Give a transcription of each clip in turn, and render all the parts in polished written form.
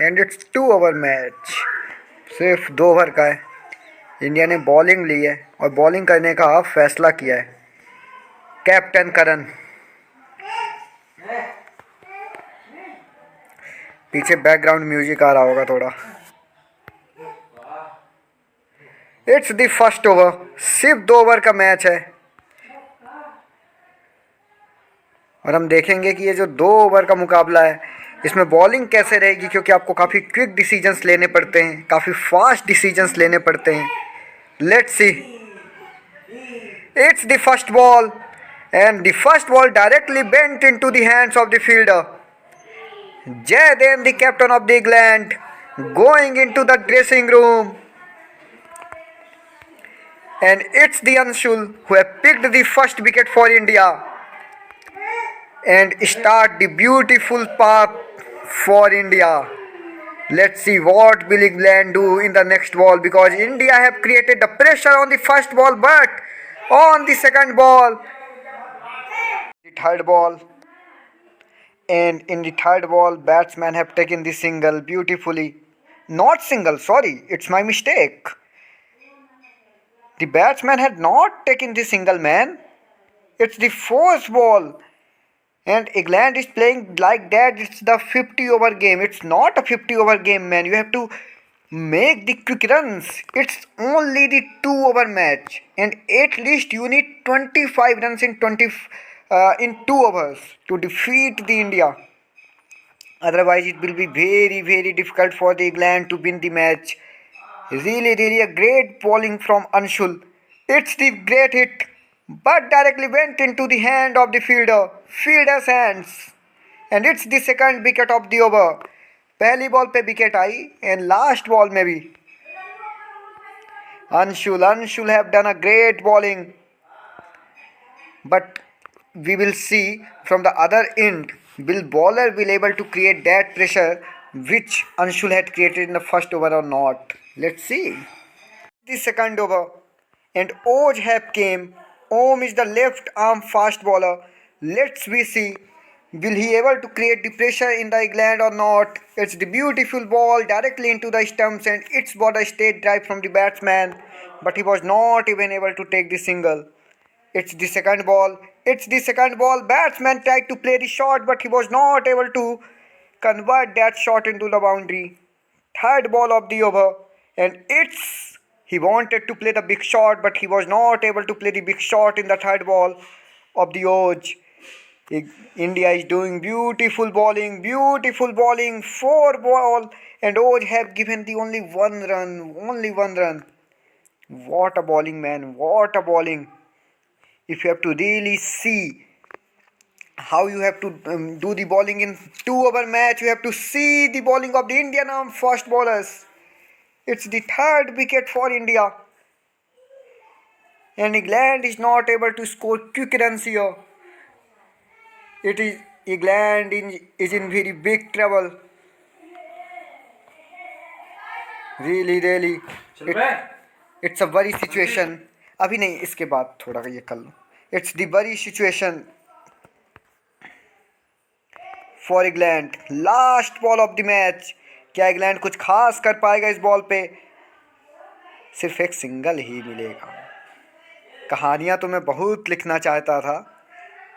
And it's 2 over match. सिर्फ 2 over का है। इंडिया ने बॉलिंग ली है और बॉलिंग करने का फैसला किया है कैप्टन करण। पीछे बैकग्राउंड म्यूजिक आ रहा होगा थोड़ा। It's the first over. सिर्फ 2 ओवर का मैच है और हम देखेंगे कि ये जो 2 ओवर का मुकाबला है इसमें बॉलिंग कैसे रहेगी, क्योंकि आपको काफ़ी क्विक डिसीजंस लेने पड़ते हैं, काफ़ी फास्ट डिसीजंस लेने पड़ते हैं। Let's see. It's the first ball and the first ball directly bent into the hands of the fielder Jayadem, the captain of the England, going into the dressing room. And it's the Anshul who have picked the first wicket for India and start the beautiful path for India. Let's see what will England do in the next ball, because India have created the pressure on the first ball, but on the second ball, the third ball, and in the third ball batsmen have taken the single beautifully. Not single, sorry, it's my mistake. The batsman had not taken the single, man. It's the fourth ball. And England is playing like that. It's the 50 over game. It's not a 50 over game, man. You have to make the quick runs. It's only the 2 over match. And at least you need 25 runs in 2 overs to defeat the India. Otherwise, it will be very, very difficult for the England to win the match. Really a great bowling from Anshul. It's the great hit, but directly went into the hand of the fielder's hands. And it's the second wicket of the over. पहली ball पे wicket I and last ball में भी Anshul have done a great bowling, but we will see from the other end, will bowler will able to create that pressure which Anshul had created in the first over or not. Let's see. The second over and Oj have came. Om is the left arm fast bowler. Let's we see, will he able to create the pressure in the England or not. It's the beautiful ball directly into the stumps and it's bought a straight drive from the batsman, but he was not even able to take the single. It's the second ball. It's the second ball. Batsman tried to play the shot, but he was not able to convert that shot into the boundary. Third ball of the over, and it's he wanted to play the big shot, but he was not able to play the big shot in the third ball of the Oj. India is doing beautiful bowling, 4 ball, and Oj have given the only 1 run, only 1 run. What a bowling, man! What a bowling! If you have to really see how you have to do the bowling in 2 over match, you have to see the bowling of the Indian arm fast bowlers. It's the third wicket for India, and England is not able to score quick runs here. It is England is in very big trouble. Really, it's a worry situation. अभी नहीं, इसके बाद थोड़ा ये कर लो. It's the worry situation for England. Last ball of the match. क्या England कुछ खास कर पाएगा इस बॉल पे? सिर्फ एक सिंगल ही मिलेगा. कहानियाँ तो मैं बहुत लिखना चाहता था,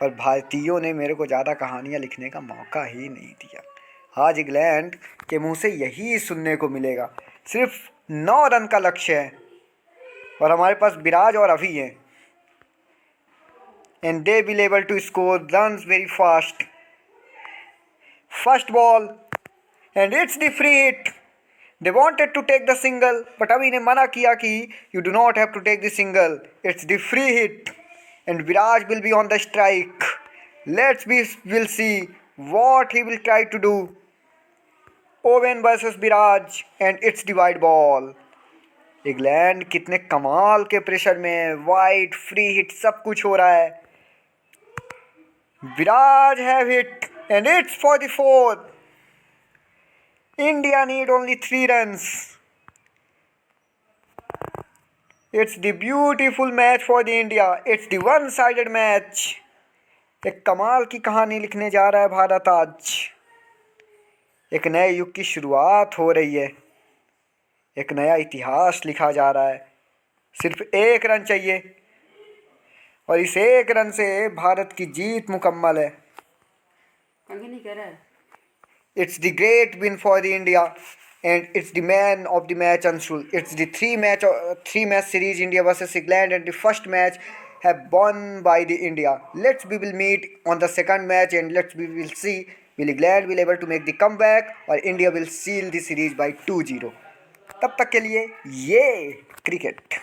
पर भारतीयों ने मेरे को ज़्यादा कहानियाँ लिखने का मौका ही नहीं दिया. आज इंग्लैंड के मुंह से यही सुनने को मिलेगा. सिर्फ 9 रन का लक्ष्य है और हमारे पास विराज और अभी हैं, and they will able to score runs very fast. First ball and it's the free hit. They wanted to take the single, but अभी ने मना किया कि you do not have to take the single. It's the free hit and Viraj will be on the strike. We'll see what he will try to do. Owen versus Viraj and it's the wide ball. England कितने कमाल के pressure में, wide free hit सब कुछ हो रहा है. Viraj have hit and it's for the fourth. India need only 3 runs. It's the beautiful match for the India. It's the one-sided match. एक कमाल की कहानी लिखने जा रहा है भारत आज. एक नए युग की शुरुआत हो रही है, एक नया इतिहास लिखा जा रहा है। सिर्फ एक रन चाहिए और इस एक रन से भारत की जीत मुकम्मल है। नहीं कह रहा है। It's the great win for the India, and it's the man of the match Anshul. It's the three match series India versus England, and the first match have won by the India. We will meet on the second match, and we will see will England will able to make the comeback or India will seal the series by 2-0. तब तक के लिए ये cricket.